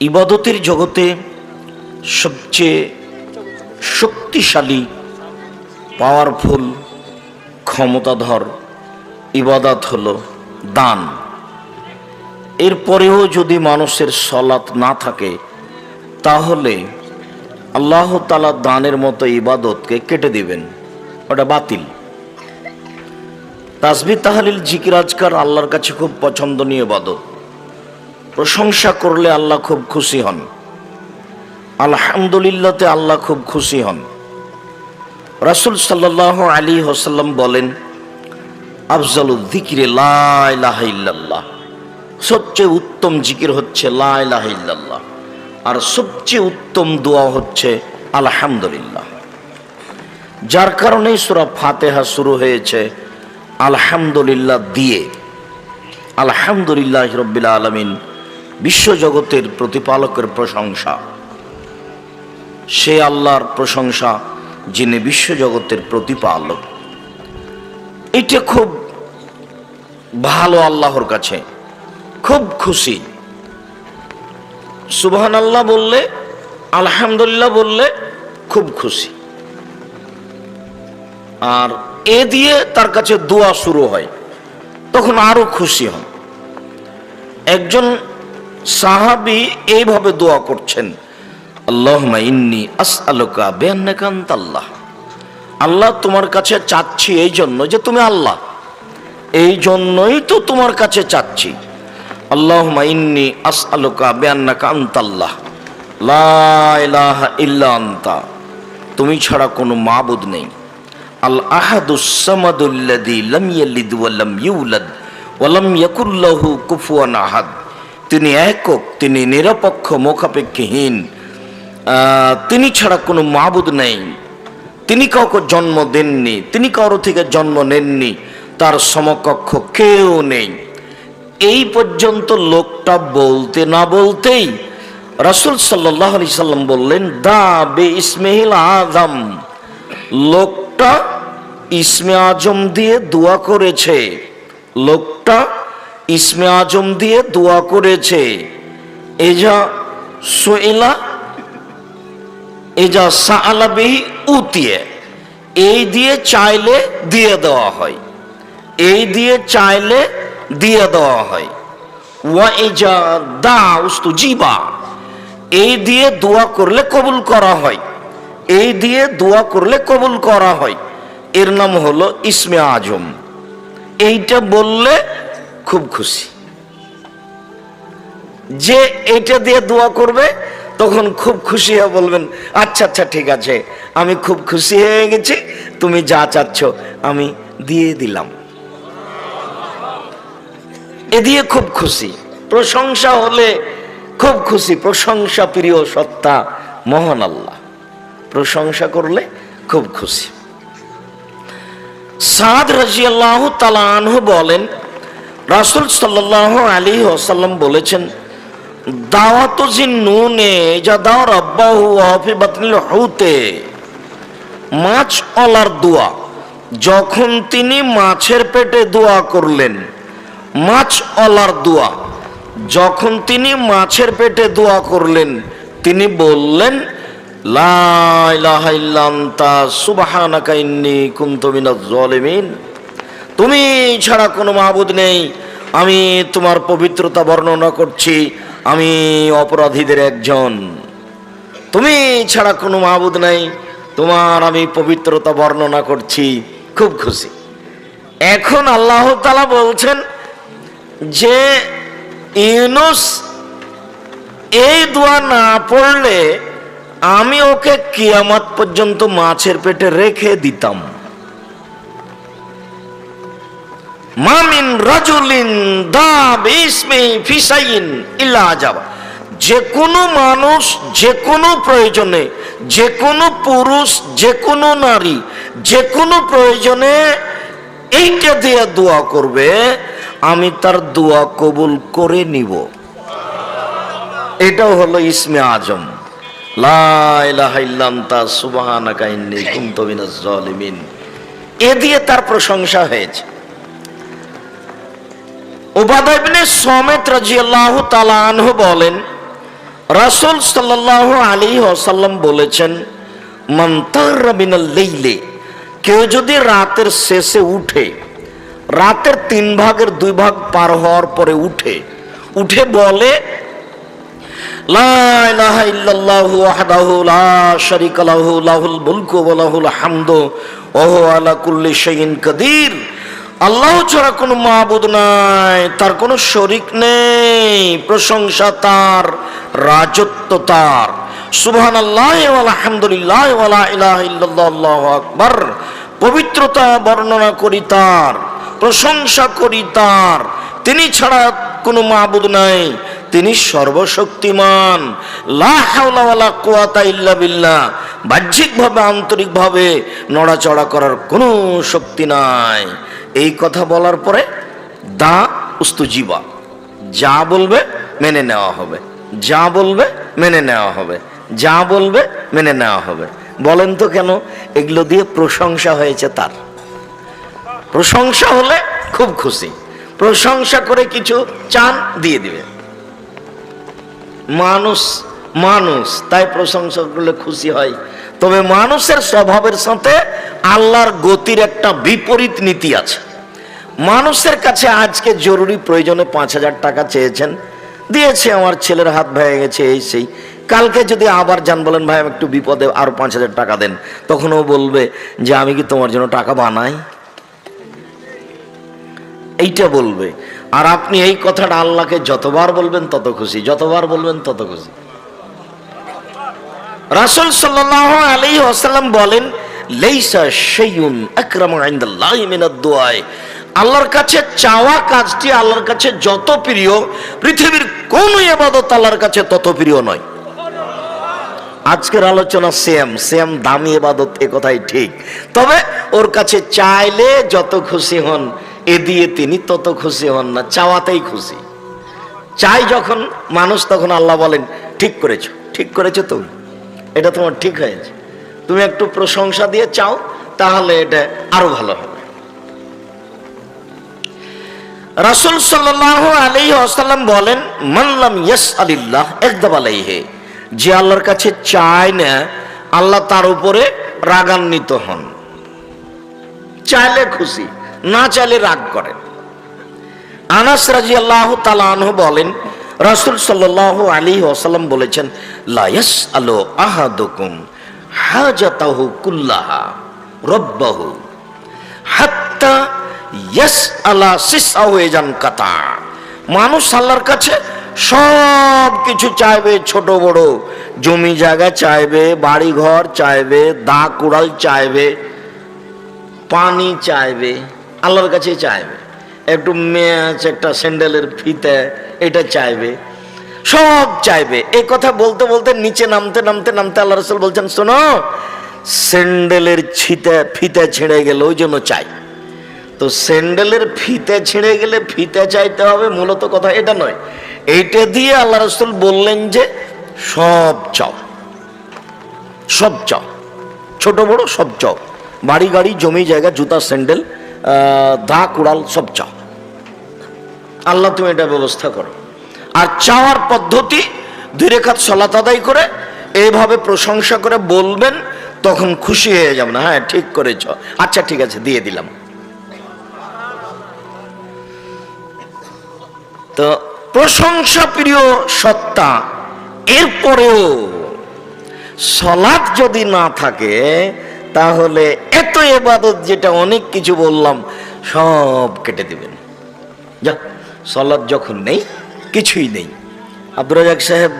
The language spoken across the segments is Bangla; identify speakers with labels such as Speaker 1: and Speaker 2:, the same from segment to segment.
Speaker 1: ইবাদতের জগতে সবচেয়ে শক্তিশালী, পাওয়ারফুল, ক্ষমতাধর ইবাদত হলো দান। এরপরেও যদি মানুষের সলাত না থাকে তাহলে আল্লাহ তাআলা দানের মতো ইবাদতকে কেটে দিবেন, ওটা বাতিল। তাসবিহ, তাহলিল, জিকির, আজকার আল্লাহর কাছে খুব পছন্দনীয় ইবাদত। প্রশংসা করলে আল্লাহ খুব খুশি হন, আলহামদুলিল্লাহতে আল্লাহ খুব খুশি হন। রাসূল সাল্লাল্লাহু আলাইহি ওয়াসাল্লাম বলেন, আফজালুয যিকরি লা ইলাহা ইল্লাল্লাহ, সবচেয়ে উত্তম জিকির হচ্ছে লা ইলাহা ইল্লাল্লাহ, আর সবচেয়ে উত্তম দোয়া হচ্ছে আলহামদুলিল্লাহ। যার কারণে সূরা ফাতিহা শুরু হয়েছে আলহামদুলিল্লাহ দিয়ে। আলহামদুলিল্লাহি রাব্বিল আলামিন, বিশ্বজগতের প্রতিপালকের প্রশংসা, সে আল্লাহর প্রশংসা যিনি বিশ্বজগতের প্রতিপালক। এটা খুব ভালো, আল্লাহর কাছে খুব খুশি। সুবহানাল্লাহ বললে, আলহামদুলিল্লাহ বললে খুব খুশি। আর এ দিয়ে তার কাছে দোয়া শুরু হয়, তখন আরো খুশি হন। একজন সাহাবী এইভাবে দোয়া করছেন, আল্লাহুম্মা ইন্নী আসআলুকা বিআন্নাকা আনতাল্লাহ, আল্লাহ তোমার কাছে চাচ্ছি এই জন্য যে তুমি আল্লাহ, এই জন্যই তো তোমার কাছে চাচ্ছি। আল্লাহুম্মা ইন্নী আসআলুকা বিআন্নাকা আনতাল্লাহ লা ইলাহা ইল্লা আনতা, তুমি ছাড়া কোনো মাবুদ নেই। আল আহাদুস সামাদুল্লাযী লাম ইয়ালিদ ওয়া লাম ইউলাদ ওয়া লাম ইয়াকুল লাহু কুফুয়ান আহাদ, তিনি একক, তিনি নিরপেক্ষ, মুখাপেক্ষীহীন, তিনি ছাড়া কোনো মাবুদ নেই। তিনি কাউকে জন্ম দেননি, তিনি কারো থেকে জন্ম নেননি, তার সমকক্ষ কেউ নেই। এই পর্যন্ত লোকটা বলতে না বলতেই রাসূল সাল্লাল্লাহু আলাইহি সাল্লাম বললেন, দা বে ইসমিহিল আযম, লোকটা ইসমে আজম দিয়ে দোয়া করেছে, লোকটা ইসমে আজম দিয়ে দোয়া করেছে। এজা সুইলা এজা সাআলা বিহি উতিয়ে, এই দিয়ে চাইলে দিয়ে দেওয়া হয়, এই দিয়ে চাইলে দিয়ে দেওয়া হয়। ওয়া এজা দা উস্তুজিবা, এই দিয়ে দোয়া করলে কবুল করা হয়, এই দিয়ে দোয়া করলে কবুল করা হয়। এর নাম হলো ইসমে আজম। এইটা বললে খুব খুশি, যে এইটা দিয়ে দোয়া করবে তখন খুব খুশি হয়ে বলবেন, আচ্ছা আচ্ছা ঠিক আছে, আমি খুব খুশি হয়ে গেছি, তুমি যা চাচ্ছ আমি দিয়ে দিলাম। এ দিয়ে খুব খুশি। প্রশংসা হলে খুব খুশি, প্রশংসা প্রিয় সত্তা মহান আল্লাহ, প্রশংসা করলে খুব খুশি। সাদ রাদিয়াল্লাহু তাআলা আনহু বলেন, রাসূল সাল্লাল্লাহু আলাইহি ওয়াসাল্লাম বলেছেন, দাওয়াতু জিন্নুনে যা দাও রাব্বাহু ওয়া ফি বাতনিল হুতে, মাছ ওলার দোয়া, যখন তিনি মাছের পেটে দোয়া করলেন, মাছ ওলার দোয়া, যখন তিনি মাছের পেটে দোয়া করলেন, তিনি বললেন, লা ইলাহা ইল্লা আনতা সুবহানাকা ইন্নী কুনতু মিনাজ জালিমিন, তুমি ছাড়া কোনো মাবুদ নেই, আমি তোমার পবিত্রতা বর্ণনা করছি, আমি অপরাধীদের একজন। তুমি ছাড়া কোনো মাবুদ নাই, তোমার আমি পবিত্রতা বর্ণনা করছি, খুব খুশি। এখন আল্লাহ তাআলা বলছেন যে ইউনূস এই দোয়া না পড়লে আমি ওকে কিয়ামত পর্যন্ত মাছের পেটে রেখে দিতাম। মা মিন রাজুলিন দা বিসমি ফি শাইইন ইল্লা আজাবা, যে কোনো মানুষ যে কোনো প্রয়োজনে, যে কোনো পুরুষ যে কোনো নারী যে কোনো প্রয়োজনে এইটা দিয়ে দোয়া করবে, আমি তার দোয়া কবুল করে নিব। এটাও হলো ইসমে আজম, লা ইলাহা ইল্লা আনতা সুবহানাকা ইন্নী কুনতু মিনাজ জালিমিন। এ দিয়ে তার প্রশংসা হয়েছে। উবাদা ইবনে সামিত রাদিয়াল্লাহু তাআলা আনহু বলেন, রাসূল সাল্লাল্লাহু আলাইহি ওয়াসাল্লাম বলেছেন, মান তারা মিনাল লাইলি, কেউ যদি রাতের শেষে উঠে, রাতের 3 ভাগের 2 ভাগ পার হওয়ার পরে উঠে বলে লা ইলাহা ইল্লাল্লাহু ওয়াহদাহু লা শারীকা লাহু লাহুল মুলকু ওয়া লাহুল হামদু ওয়া হুয়া আলা কুল্লি শাইইন কাদির, আল্লাহ ছাড়া কোনো মাবুদ নাই, তার কোনো শরীক নেই, প্রশংসা তার, রাজত্ব তার, সুবহানাল্লাহি ওয়া আলহামদুলিল্লাহি ওয়া লা ইলাহা ইল্লাল্লাহু আল্লাহু আকবার, পবিত্রতা বর্ণনা করি তার, প্রশংসা করি তার, তিনি ছাড়া কোনো মাবুদ নাই, তিনি সর্বশক্তিমান, লা হাওলা ওয়ালা কুওয়াতা ইল্লা বিল্লাহ, বাহ্যিকভাবে আন্তরিকভাবে নড়াচড়া করার কোনো শক্তি নাই। এই কথা বলার পরে দা উস্তুজিবা, যা বলবে মেনে নেওয়া হবে, যা বলবে মেনে নেওয়া হবে, যা বলবে মেনে নেওয়া হবে। বলেন তো কেন? এগুলো দিয়ে প্রশংসা হয়েছে তার। প্রশংসা হলে খুব খুশি, প্রশংসা করে কিছু চান দিয়ে দিবে। মানুষ তাই প্রশংসা করলে খুশি হয়। তবে মানুষের স্বভাবের সাথে আল্লাহর গতির একটা বিপরীত নীতি আছে। মানুষের কাছে আজকে জরুরি প্রয়োজনে 5,000 টাকা চেয়েছেন, দিয়েছে, আমার ছেলের হাত ভেঙে গেছে, এই সেই। কালকে যদি আবার যান, বলেন ভাই আমি একটু বিপদে, আরো 5,000 টাকা দেন, তখন ও বলবে যে আমি কি তোমার জন্য টাকা বানাই? এইটা বলবে। আর আপনি এই কথাটা আল্লাহকে যতবার বলবেন তত খুশি, যতবার বলবেন তত খুশি। রাসূল সাল্লাল্লাহু আলাইহি ওয়াসাল্লাম বলেন, লাইসা শাইউন আকরামু ইনদাল্লাহি মিনাদ দুআ, আল্লাহর কাছে চাওয়া কাজটি আল্লাহর কাছে যত প্রিয়, পৃথিবীর কোন ইবাদত আল্লাহর কাছে তত প্রিয় নয়। আজকের আলোচনা সেম দামি ইবাদত, এ কথাই ঠিক। তবে ওর কাছে চাইলে যত খুশি হন, এ দিয়ে তিনি তত খুশি হন না, চাওয়াতেই খুশি। চাই যখন মানুষ, তখন আল্লাহ বলেন ঠিক করেছো তুমি, এটা তোমার ঠিক হয়েছে, তুমি একটু প্রশংসা দিয়ে চাও, তাহলে এটা আরো ভালো হবে। রাসূল সাল্লাল্লাহু আলাইহি ওয়াসাল্লাম বলেন, মান লাম ইয়াসআলিল্লাহ ইগদাব আলাইহি, যে আল্লাহর কাছে চায় না, আল্লাহ তার উপরে রাগান্বিত হন। চাইলে খুশি, না চাইলে রাগ করেন। আনাস রাদিয়াল্লাহু তাআলা আনহু বলেন, রাসূল সাল্লাল্লাহু আলাইহি ওয়াসাল্লাম বলেছেন, লা ইয়াসআলু আহাদুকুম হাজাতাহু কুল্লাহা রাব্বাহু হাত্তা ইয়াসআলা সিসআহু ইজান কাতা, মানুষ আল্লাহর কাছে সব কিছু চাইবে, ছোট বড়, জমি জায়গা চাইবে, বাড়ি ঘর চাইবে, দা কুড়াল চাইবে, পানি চাইবে, আল্লাহর কাছে চাইবে, একটু ম্যাচ, একটা স্যান্ডেলের ফিতে, এটা চাইবে, সব চাইবে। এই কথা বলতে বলতে নিচে নামতে আল্লাহ রাসূল বলছেন, শোনো, স্যান্ডেলের ফিতে ছিঁড়ে গেল, ওই জন্য চাই। তো স্যান্ডেলের ফিতে ছিঁড়ে গেলে ফিতে চাইতে হবে, মূলত কথা এটা নয়। এইটা দিয়ে আল্লাহ রাসূল বললেন যে সব চাও, ছোট বড় সব চাও, বাড়ি গাড়ি জমি জায়গা জুতা স্যান্ডেল দা কুড়াল সব চাও, আল্লাহ তুমি এটা ব্যবস্থা করো। আর চাওয়ার পদ্ধতি 2 রাকাত সালাত আদায় করে এইভাবে প্রশংসা করে বলবেন, তখন খুশি হয়ে যাবেন, হ্যাঁ ঠিক করেছ, আচ্ছা ঠিক আছে দিয়ে দিলাম। তো প্রশংসা প্রিয় সত্তা, এরপরেও সালাত যদি না থাকে, তাহলে এত ইবাদত যেটা অনেক কিছু বললাম সব কেটে দিবেন। যা সালাত যখন নেই, কিছুই নেই। আব্দুর রাজ্জাক সাহেব,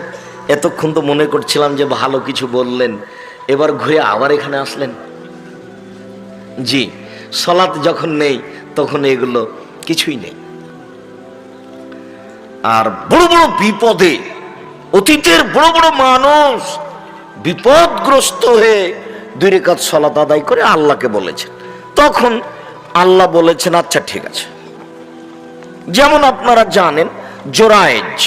Speaker 1: এতক্ষণ তো মনে করছিলাম যে ভালো কিছু বললেন, এবার ঘুরে আবার এখানে আসলেন। জি, সালাত যখন নেই তখন এগুলো কিছুই নেই। আর বড় বড় বিপদে, অতীতের বড় বড় মানুষ বিপদগ্রস্ত হয়ে 2 রাকাত সালাত আদায় করে আল্লাহকে বলেছেন, তখন আল্লাহ বলেছেন আচ্ছা ঠিক আছে। যেমন আপনারা জানেন, জোরায়েজ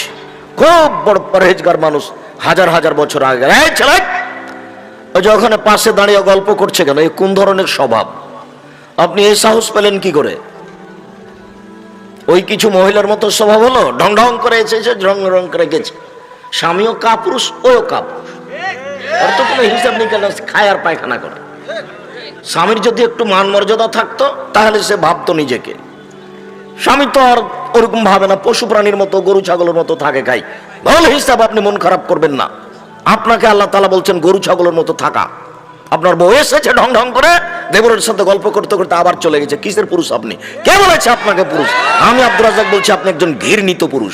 Speaker 1: খুব বড় পরহেজগার মানুষ, হাজার বছর আগে, ওই যে ওখানে পাশে দাঁড়িয়ে গল্প করছে কেন, এই কোন ধরনের স্বভাব? আপনি এই সাহস পেলেন কি করে? ওই কিছু মহিলার মতো স্বভাব হলো, ঢং ঢং করে এসেছে, ঢং ঢং করে গেছে, স্বামীও কাপুরুষ, ওও কাপুরুষ, ওর তো কোনো হিসাব নেই, কেন খায় আর পায়খানা করে। স্বামীর যদি একটু মান মর্যাদা থাকতো তাহলে সে ভাবতো নিজেকে, স্বামী তো আর ওরকম ভাবে না, পশু প্রাণীর মতো, গরু ছাগলের মতো থাকে খাই। ভালো হিসাব, আপনি মন খারাপ করবেন না। আপনাকে আল্লাহ তাআলা বলছেন গরু ছাগলের মতো থাকা। আপনার বউ এসেছে ঢং ঢং করে, দেবরের সাথে গল্প করতে করতে আবার চলে গেছে। কিসের পুরুষ আপনি? কে বলেছে আপনাকে পুরুষ? আমি আব্দুর রাজ্জাক বলছি আপনি একজন ঘৃণিত পুরুষ।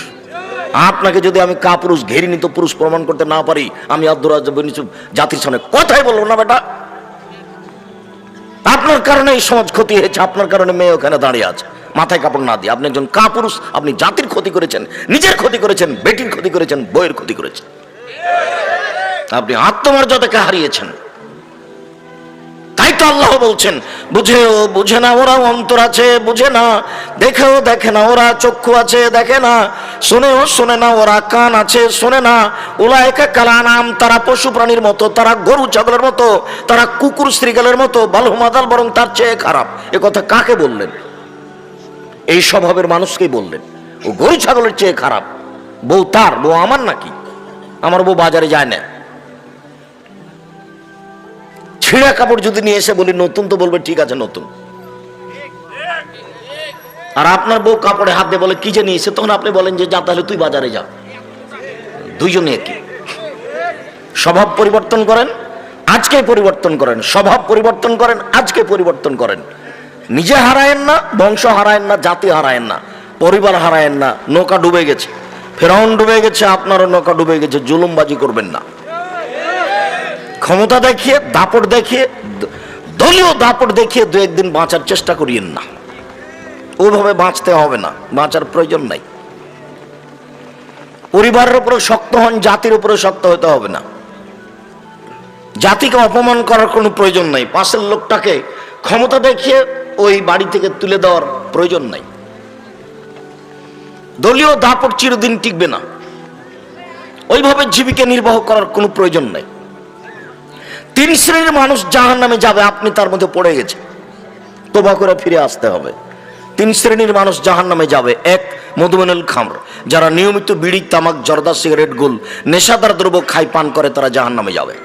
Speaker 1: আপনাকে যদি আমি কাপুরুষ, ঘৃণিত পুরুষ প্রমাণ করতে না পারি, আমি আব্দুর রাজ্জাক বিন ইউসুফ জাতির সামনে কথাই বলবো না। বেটা, আপনার কারণে এই সমাজ ক্ষতি হয়েছে, আপনার কারণে মেয়ে ওখানে দাঁড়িয়ে আছে মাথায় কাপড় না দিয়ে। আপনি একজন কাপুরুষ, আপনি জাতির ক্ষতি করেছেন, নিজের ক্ষতি করেছেন, বেটির ক্ষতি করেছেন, বইয়ের ক্ষতি করেছেন, আপনি আত্মমর্যাদাকে হারিয়েছেন। তাই তো আল্লাহ বলছেন, বুঝেও বুঝে না ওরা, অন্তর আছে বুঝে না, দেখেও দেখে না ওরা, চক্ষু আছে দেখে না, শুনেও শোনে না ওরা, কান আছে শোনে না। উলাইকা কাল আনআম, তারা পশু প্রাণীর মতো, তারা গরু ছাগলের মতো, তারা কুকুর শ্রীগালের মতো, বাল হুম আদাল, বরং তার চেয়ে খারাপ। এ কথা কাকে বললেন? এই স্বভাবের মানুষকেই বললেন ও গরু ছাগলের চেয়ে খারাপ। বউ তার, বউ আমার নাকি? আমার বউ বাজারে যায় না। ছিঁড়া কাপড় যদি নিয়ে এসে বলি নতুন, তো বলবে ঠিক আছে নতুন। আর আপনার বউ কাপড়ে হাত দিয়ে বলে কি যে নিয়েছে, তখন আপনি বলেন যে যা তাহলে তুই বাজারে যা। দুইজনে একই। স্বভাব পরিবর্তন করেন, আজকে পরিবর্তন করেন। স্বভাব পরিবর্তন করেন, আজকে পরিবর্তন করেন। নিজে হারায়েন না, বংশ হারায়েন না, জাতি হারায়েন না, পরিবার হারায়েন না। নৌকা ডুবে গেছে, ফেরাউন ডুবে গেছে, আপনারও নৌকা ডুবে গেছে। জুলুমবাজি করবেন না। ক্ষমতা দেখিয়ে, দাপট দেখিয়ে, দলীয় দাপট দেখিয়ে দু একদিন বাঁচার চেষ্টা করিয়েন না। ওইভাবে বাঁচতে হবে না, বাঁচার প্রয়োজন নাই। পরিবারের উপরে শক্ত হন, জাতির উপরে শক্ত হতে হবে না। জাতিকে অপমান করার কোনো প্রয়োজন নাই। পাশের লোকটাকে ক্ষমতা দেখিয়ে ওই বাড়ি থেকে তুলে দেওয়ার প্রয়োজন নাই। দলীয় দাপট চিরদিন টিকবে না। ওইভাবে জীবিকা নির্বাহ করার কোনো প্রয়োজন নাই। 3 শ্রেণীর মানুষ জাহান্নামে যাবে, আপনি তার মধ্যে পড়ে গেছে, তওবা করে ফিরে আসতে হবে। 3 শ্রেণীর মানুষ জাহান্নামে যাবে। 1, মধুমেনুল খামর, যারা নিয়মিত বিড়ি, তামাক, জর্দা, সিগারেট, গুল, নেশাদার দ্রব্য খায়, পান করে, তারা জাহান্নামে যাবে।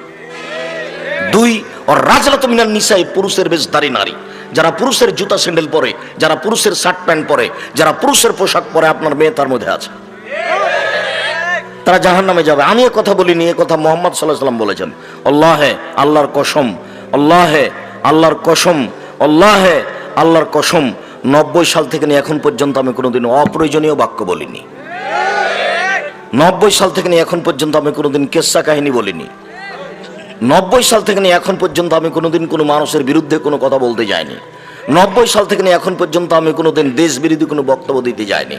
Speaker 1: 2, ওর রাজরাতু মিনান নিসাই, পুরুষের বেশধারী নারী, যারা পুরুষের জুতা স্যান্ডেল পরে, যারা পুরুষের শার্ট প্যান্ট পরে, যারা পুরুষের পোশাক পরে, আপনার মেয়ে তার মধ্যে আছে, তারা জাহান্নামে যাবে। আমি এ কথা বলিনি, এ কথা মুহাম্মদ সাল্লাল্লাহু আলাইহি ওয়াসাল্লাম বলেছেন। আল্লাহে, আল্লাহর কসম, আল্লাহে, আল্লাহর কসম, আল্লাহে, আল্লাহর কসম, 90 সাল থেকে নিয়ে এখন পর্যন্ত আমি কোনোদিন অপ্রয়োজনীয় বাক্য বলিনি। 90 সাল থেকে নিয়ে এখন পর্যন্ত আমি কোনোদিন কেচ্ছা কাহিনী বলিনি। 90 সাল থেকে নিয়ে এখন পর্যন্ত আমি কোনোদিন কোনো মানুষের বিরুদ্ধে কোনো কথা বলতে যাইনি। 90 সাল থেকে নিয়ে এখন পর্যন্ত আমি কোনোদিন দেশ বিরোধী কোনো বক্তব্য দিতে যাইনি।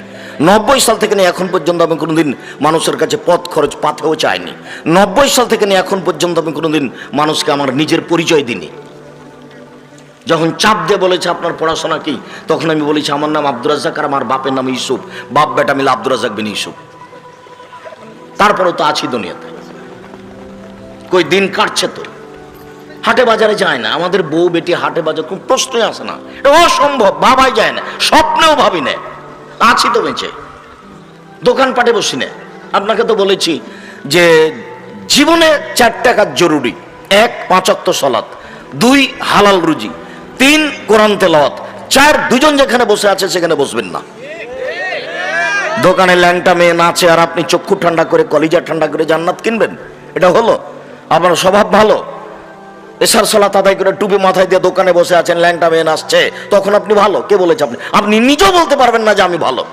Speaker 1: 90 সাল থেকে নিয়ে এখন পর্যন্ত আমি কোনোদিন মানুষের কাছে পথ খরচ পাথেও চাইনি। 90 সাল থেকে নিয়ে এখন পর্যন্ত আমি কোনোদিন মানুষকে আমার নিজের পরিচয় দিইনি। যখন চাপ দিয়ে বলেছে আপনার পড়াশোনা কি, তখন আমি বলেছি আমার নাম আব্দুর রাজ্জাক আর আমার বাপের নাম ইউসুফ, বাপ বেটা মিলে আব্দুর রাজ্জাক বিন ইউসুফ। তারপরে তো আছি দুনিয়াতে, কই দিন কাটছে তো। হাটে বাজারে যায় না, আমাদের বউ বেটি হাটে বাজার কোন প্রশ্নই আসে না, এটা অসম্ভব, ভাবাই যায় না, স্বপ্নেও ভাবি না। আছি তো বেঁচে, দোকানপাটে বসি না। আপনাকে তো বলেছি যে জীবনে 4টা কাজ জরুরি। 1, 5 ওয়াক্ত সালাত, 2, হালাল রুজি, 3, কোরআন তেলাওয়াত, 4, দুজন যেখানে বসে আছে সেখানে বসবেন না। দোকানে ল্যাংটা মেয়ে নাচে আর আপনি চক্ষু ঠান্ডা করে, কলিজা ঠান্ডা করে জান্নাত কিনবেন? এটা হলো? আপনার স্বভাব ভালো? এশার সালাত আদায় করে টুপি মাথায় দিয়ে দোকানে বসে আছেন, ল্যাংটা মেয়ে নাচছে, তখন আপনি ভালো? কে বলেছে? আপনি নিজেও বলতে পারবেন না যে আমি ভালো।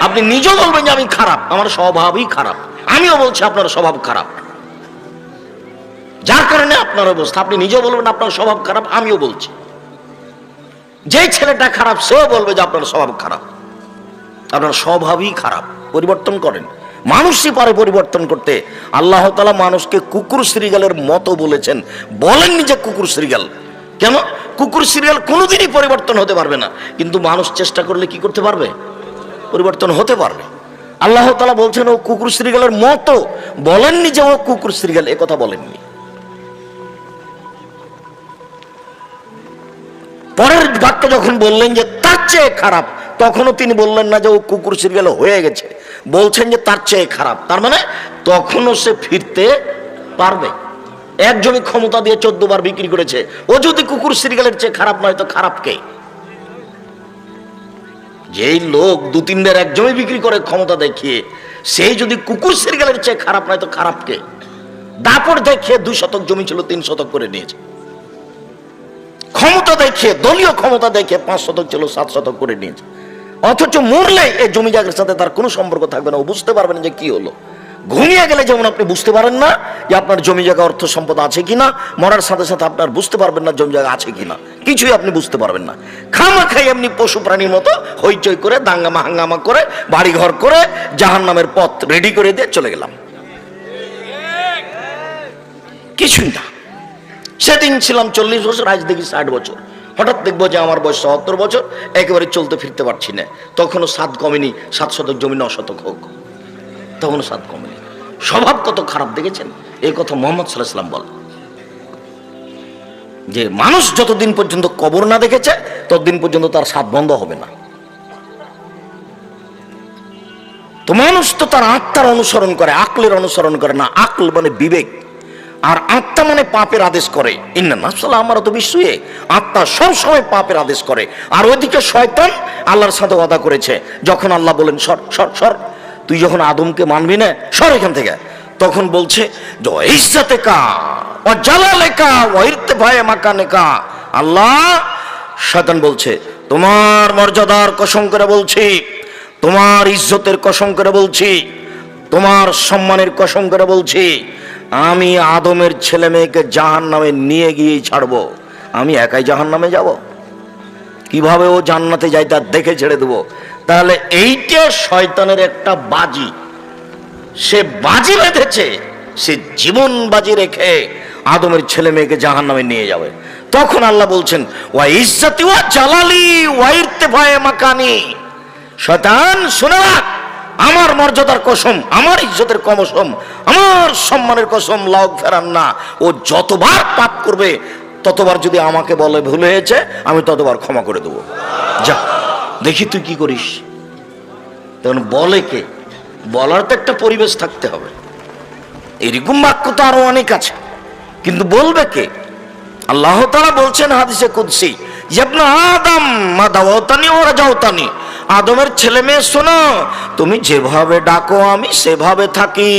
Speaker 1: আপনি নিজেও বলবেন যে আমি খারাপ, আমার স্বভাবই খারাপ। আমিও বলছি আপনার স্বভাব খারাপ, যার কারণে আপনার অবস্থা। আপনি নিজেও বলবেন আপনার স্বভাব খারাপ, আমিও বলছি। যে ছেলেটা খারাপ সেও বলবে যে আপনার স্বভাব খারাপ, আপনার স্বভাবই খারাপ। পরিবর্তন করেন, মানুষই পারে পরিবর্তন করতে। আল্লাহ তাআলা মানুষকে কুকুর শ্রীগালের মতো বলেছেন, বলেননি যে কুকুর শ্রীগাল। কেন? কুকুর শ্রীগাল কোনোদিনই পরিবর্তন হতে পারবে না, কিন্তু মানুষ চেষ্টা করলে কি করতে পারবে? পরিবর্তন হতে পারবে। আল্লাহ তাআলা বলছেন ও কুকুর শ্রীগালের মতো, বলেননি যে ও কুকুর শ্রীগাল, এ কথা বলেননি। পরের বাক্য যখন বললেন যে তার চেয়ে খারাপ, তখনও তিনি বললেন না যে ও কুকুর শ্রীগাল হয়ে গেছে, বলছেন যে তার চেয়ে খারাপ, তার মানে তখনও সে ফিরতে পারবে। এক জমি ক্ষমতা দিয়ে 14 বার বিক্রি করেছে, ও যদি কুকুর শ্রীগালের চেয়ে খারাপ নয় তো খারাপ কে? যেই লোক 2-3 বার এক জমি বিক্রি করে ক্ষমতা দেখিয়ে, সেই যদি কুকুর শ্রীগালের চেয়ে খারাপ নয় তো খারাপ কে? দাপট দেখিয়ে 2 শতক জমি ছিল 3 শতক করে নিয়েছে, ক্ষমতা দেখিয়ে, দলীয় ক্ষমতা দেখিয়ে 5 শতক ছিল 7 শতক করে নিয়েছে, অথচ মরলে এই জমি জায়গার সাথে তার কোনো সম্পর্ক থাকবে না, ও বুঝতে পারবে না যে কি হলো। ঘুমিয়ে গেলে যেমন আপনি বুঝতে পারেন না যে আপনার জমি জায়গা অর্থ সম্পদ আছে কিনা, মরার সাথে সাথে আপনার বুঝতে পারবেন না জমি জায়গা আছে কিনা, কিছুই আপনি বুঝতে পারবেন না। খামাখাই এমনি পশু প্রাণীর মতো হইচই করে, দাঙ্গামা হাঙ্গামা করে, বাড়ি ঘর করে, জাহান্নামের পথ রেডি করে দিয়ে চলে গেলাম, কিছুই না। সেদিন ছিলাম 40 বছর, আজ দেখি 60 বছর। হঠাৎ দেখবো যে আমার বয়স 70 বছর, একেবারে চলতে ফিরতে পারছি না। তখনও 7 কমেনি, 7 শতক জমি 9 শতক হোক, তখনও 7 কমেনি। স্বভাব কত খারাপ দেখেছেন? এই কথা মুহাম্মদ সাল্লাল্লাহু আলাইহি ওয়াসাল্লাম বলেন যে মানুষ যতদিন পর্যন্ত কবর না দেখেছে ততদিন পর্যন্ত তার স্বাদ বন্ধ হবে না। তো মানুষ তো তার আত্মার অনুসরণ করে, আকলের অনুসরণ করে না। আকল মানে বিবেক, আর আত্মা মানে পাপের আদেশ করে। ইন্না নাফসাল আমারাতু বিসসুই, আত্মা সব সময় পাপের আদেশ করে। আর ওইদিকে শয়তান আল্লাহর সাথে ওয়াদা করেছে, যখন আল্লাহ বলেন সর সর সর, তুই যখন আদমকে মানবি না, সর এখান থেকে, তখন বলছে ইজ্জাতেকা ওয়া জালালেকা ওয়া ইরতিফায়ে মাকানেকা। আল্লাহ, শয়তান বলছে তোমার মর্যাদার কসম করে বলছি, তোমার ইজ্জতের কসম করে বলছি, তোমার সম্মানের কসম করে বলছি, আমি আদমের ছেলে মেয়েকে জাহান্নামে নিয়ে গিয়েই ছাড়বো। আমি একাই জাহান্নামে যাব? কিভাবে ও জান্নাতে যায় তা দেখে ছেড়ে দেবো। তাহলে এইটা শয়তানের একটা বাজি, সে বাজি বেঁধেছে, সে জীবন বাজি রেখে আদমের ছেলে মেয়েকে জাহান্নামে নিয়ে যাবে। তখন আল্লাহ বলছেন ওয়া ইজ্জতি ওয়া জালালি ওয়া ইরতিফায়ে মাকানি, শয়তান শুনে রাখ, আমার মর্যাদার কসম, আমার ইজ্জতের কসম, আমার সম্মানের কসম, লাউ ফেরান না, ও যতবার পাপ করবে ততবার যদি আমাকে বলে ভুল হয়েছে, আমি ততবার ক্ষমা করে দেবো। যা দেখি তুই কি করিস। তখন বলে কে? বলার তো একটা পরিবেশ থাকতে হবে। এরকম বাক্য তো আরো অনেক আছে, কিন্তু বলবে কে? আল্লাহ তাআলা বলছেন হাদিসে কুদসি, ইবনে আদম মা দাওয়াতানি ওয়া রাজাউতানি, আদমের ছেলে মেয়ে শোনো, তুমি যেভাবে ডাকো আমি সেভাবে থাকি,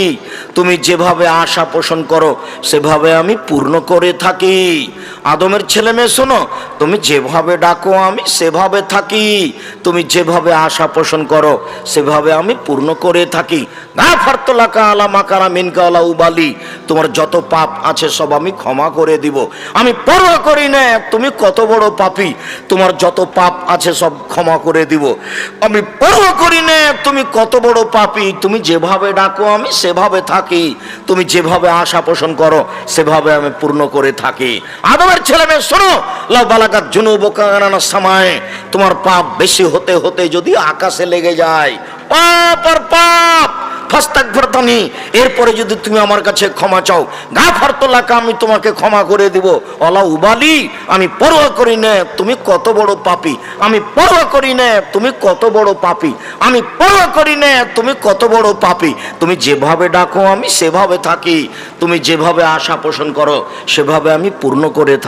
Speaker 1: তুমি যেভাবে আশা পোষণ করো সেভাবে আমি পূর্ণ করে থাকি। আদমের ছেলে মেয়ে শোনো, তুমি যেভাবে ডাকো আমি সেভাবে থাকি, তুমি যেভাবে আশা পোষণ করো সেভাবে আমি পূর্ণ করে থাকি। গাফারতু লাকা আলা মা কানা মিনকা ওয়ালা উবালি, তোমার যত পাপ আছে সব আমি ক্ষমা করে দিব, আমি পরোয়া করি না তুমি কত বড় পাপী, তোমার যত পাপ আছে সব ক্ষমা করে দিব, আমি পরোয়া করি না তুমি কত বড় পাপী, তুমি যেভাবে ডাকো আমি সেভাবে থাকি, তুমি যেভাবে আশা পোষণ করো সেভাবে আমি পূর্ণ করে থাকি। আদমের ছেলে মেয়ে শোনো, লাউ বালাগাত জুনুবুকা আনানাস সামায়ে, তোমার পাপ বেশি হতে হতে যদি আকাশে লেগে যায়, পাপ আর পাপ, ফাস্তাগফিরতানি, এরপরে যদি তুমি আমার কাছে ক্ষমা চাও, গাফারতু লাকা, আমি তোমাকে ক্ষমা করে দিব, ওয়ালা উবালি, আমি পরোয়া করি না তুমি কত বড় পাপী, আমি পরোয়া করি না তুমি কত বড় পাপী, আমি পরোয়া করি না তুমি কত বড় পাপী, তুমি যেভাবে ডাকো আমি সেভাবে থাকি, তুমি যেভাবে আশা পোষণ করো সেভাবে আমি পূর্ণ করে থাকি।